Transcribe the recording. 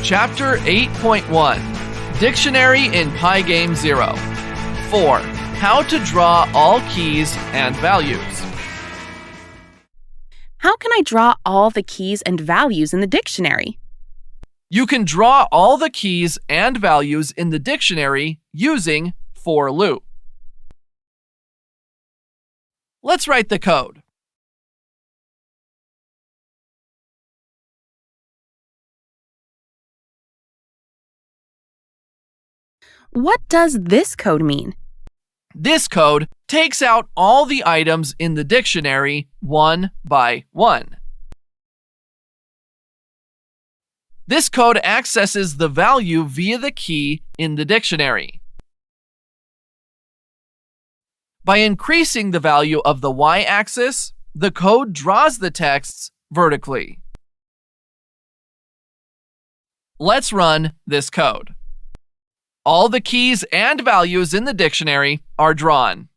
Chapter 8.1 Dictionary in Pygame 0. 4. How to draw all keys and values. How can I draw all the keys and values in the dictionary? You can draw all the keys and values in the dictionary using for loop. Let's write the code. What does this code mean? This code takes out all the items in the dictionary one by one. This code accesses the value via the key in the dictionary. By increasing the value of the y-axis, the code draws the texts vertically. Let's run this code. All the keys and values in the dictionary are drawn.